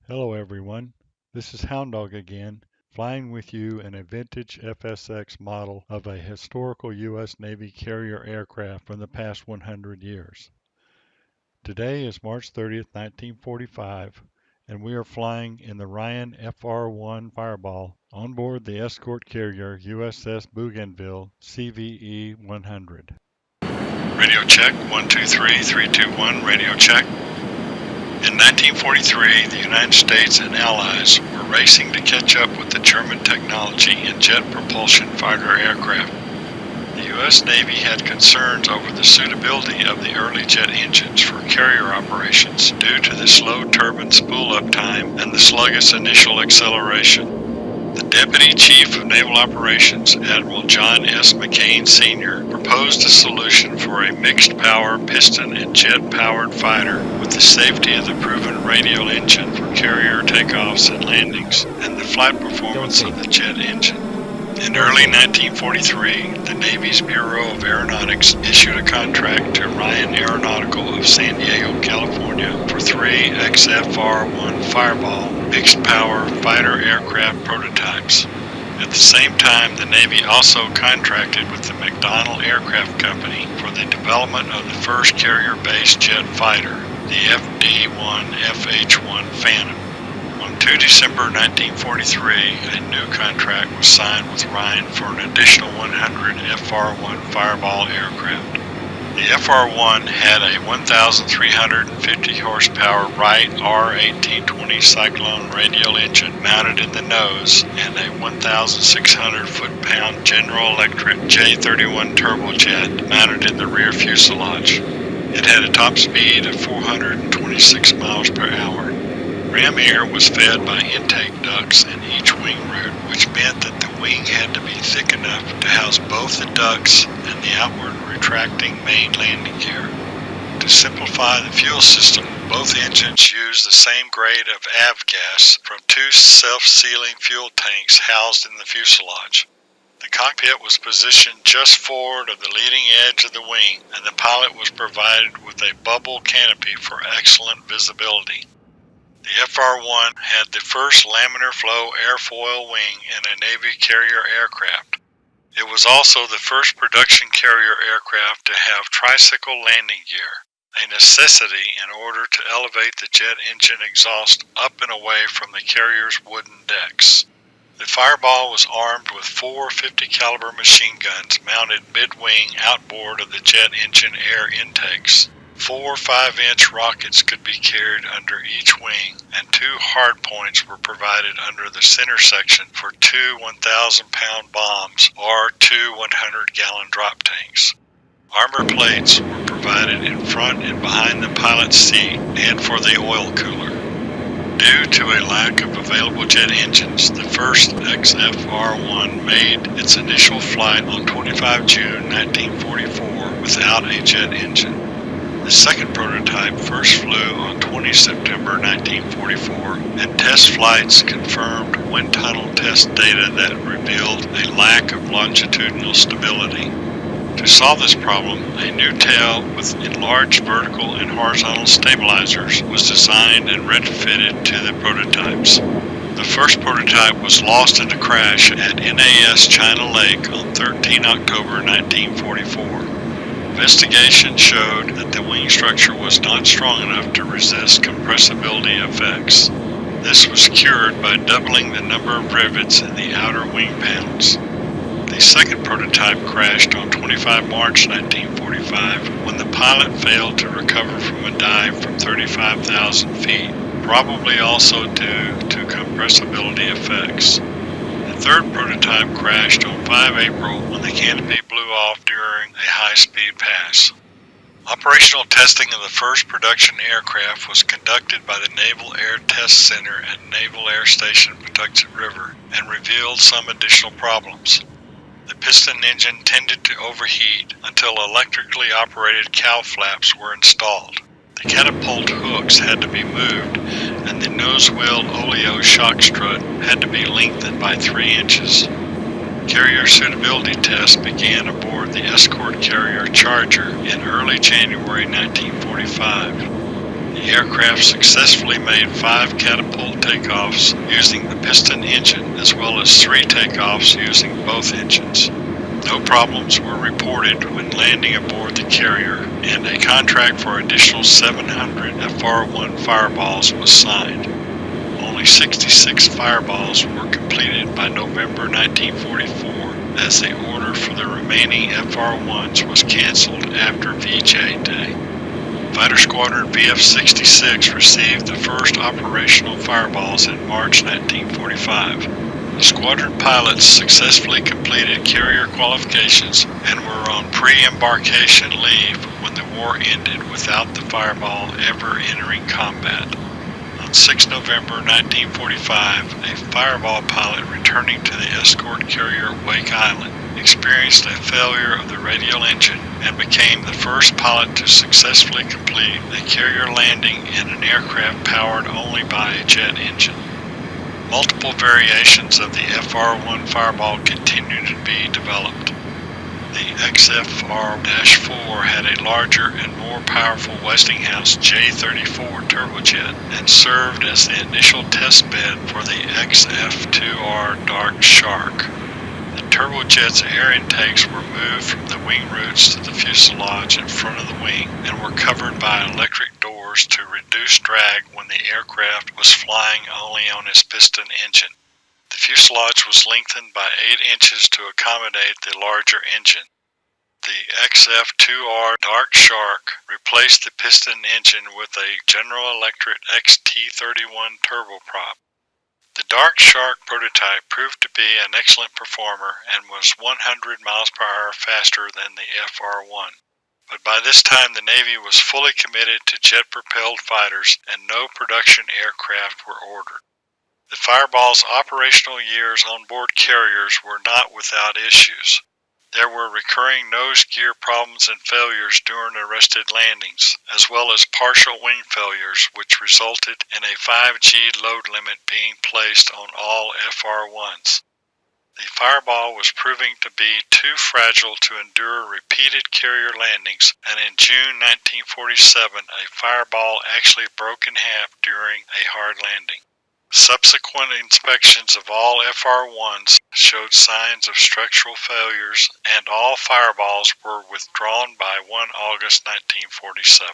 Hello everyone, this is Houndawg again, flying with you in a vintage FSX model of a historical U.S. Navy carrier aircraft from the past 100 years. Today is March 30th, 1945, and we are flying in the Ryan FR-1 Fireball on board the escort carrier USS Bougainville CVE 100. Radio check, 123, 321, radio check. In 1943, the United States and Allies were racing to catch up with the German technology in jet propulsion fighter aircraft. The U.S. Navy had concerns over the suitability of the early jet engines for carrier operations due to the slow turbine spool-up time and the sluggish initial acceleration. The Deputy Chief of Naval Operations, Admiral John S. McCain Sr., proposed a solution for a mixed-power piston and jet-powered fighter with the safety of the proven radial engine for carrier takeoffs and landings and the flight performance of the jet engine. In early 1943, the Navy's Bureau of Aeronautics issued a contract to Ryan Aeronautical of San Diego, California for 3 XFR-1 Fireball mixed-power fighter aircraft prototypes. At the same time, the Navy also contracted with the McDonnell Aircraft Company for the development of the first carrier-based jet fighter, the FD-1 FH-1 Phantom. On 2 December 1943, a new contract was signed with Ryan for an additional 100 FR-1 Fireball aircraft. The FR-1 had a 1,350 horsepower Wright R1820 Cyclone radial engine mounted in the nose and a 1,600 foot-pound General Electric J31 turbojet mounted in the rear fuselage. It had a top speed of 426 miles per hour. Ram air was fed by intake ducts in each wing root, which meant that the wing had to be thick enough to house both the ducts and the outward retracting main landing gear. To simplify the fuel system, both engines used the same grade of avgas from 2 self-sealing fuel tanks housed in the fuselage. The cockpit was positioned just forward of the leading edge of the wing, and the pilot was provided with a bubble canopy for excellent visibility. The FR-1 had the first laminar flow airfoil wing in a Navy carrier aircraft. It was also the first production carrier aircraft to have tricycle landing gear, a necessity in order to elevate the jet engine exhaust up and away from the carrier's wooden decks. The Fireball was armed with 4 50 caliber machine guns mounted mid-wing outboard of the jet engine air intakes. 4 5-inch rockets could be carried under each wing, and 2 hardpoints were provided under the center section for 2 1,000-pound bombs or 2 100-gallon drop tanks. Armor plates were provided in front and behind the pilot's seat and for the oil cooler. Due to a lack of available jet engines, the first XFR-1 made its initial flight on 25 June 1944 without a jet engine. The second prototype first flew on 20 September 1944, and test flights confirmed wind tunnel test data that revealed a lack of longitudinal stability. To solve this problem, a new tail with enlarged vertical and horizontal stabilizers was designed and retrofitted to the prototypes. The first prototype was lost in a crash at NAS China Lake on 13 October 1944. Investigation showed that the wing structure was not strong enough to resist compressibility effects. This was cured by doubling the number of rivets in the outer wing panels. The second prototype crashed on 25 March 1945 when the pilot failed to recover from a dive from 35,000 feet, probably also due to compressibility effects. The third prototype crashed on 5 April when the canopy blew off during a high-speed pass. Operational testing of the first production aircraft was conducted by the Naval Air Test Center at Naval Air Station Patuxent River and revealed some additional problems. The piston engine tended to overheat until electrically operated cow flaps were installed. The catapult hooks had to be moved, and the nose wheel oleo shock strut had to be lengthened by 3 inches. Carrier suitability tests began aboard the escort carrier Charger in early January 1945. The the aircraft successfully made 5 catapult takeoffs using the piston engine, as well as 3 takeoffs using both engines. No problems were reported when landing aboard the carrier, and a contract for additional 700 FR-1 fireballs was signed. Only 66 fireballs were completed by November 1944, as the order for the remaining FR-1s was canceled after VJ Day. Fighter Squadron VF-66 received the first operational fireballs in March 1945. The squadron pilots successfully completed carrier qualifications and were on pre-embarkation leave when the war ended without the fireball ever entering combat. On 6 November 1945, a fireball pilot returning to the escort carrier Wake Island experienced a failure of the radial engine and became the first pilot to successfully complete a carrier landing in an aircraft powered only by a jet engine. Multiple variations of the FR-1 fireball continue to be developed. The XFR-4 had a larger and more powerful Westinghouse J-34 turbojet and served as the initial test bed for the XF-2R Dark Shark. The turbojet's air intakes were moved from the wing roots to the fuselage in front of the wing and were covered by electric doors to reduce drag when the aircraft was flying only on its piston engine. The fuselage was lengthened by 8 inches to accommodate the larger engine. The XF-2R Dark Shark replaced the piston engine with a General Electric XT-31 turboprop. The Dark Shark prototype proved to be an excellent performer and was 100 miles per hour faster than the FR-1. But by this time the Navy was fully committed to jet-propelled fighters and no production aircraft were ordered. The Fireball's operational years on board carriers were not without issues. There were recurring nose gear problems and failures during arrested landings, as well as partial wing failures which resulted in a 5G load limit being placed on all FR-1s. The Fireball was proving to be too fragile to endure repeated carrier landings, and in June 1947 a Fireball actually broke in half during a hard landing. Subsequent inspections of all FR-1s showed signs of structural failures, and all Fireballs were withdrawn by 1 August 1947.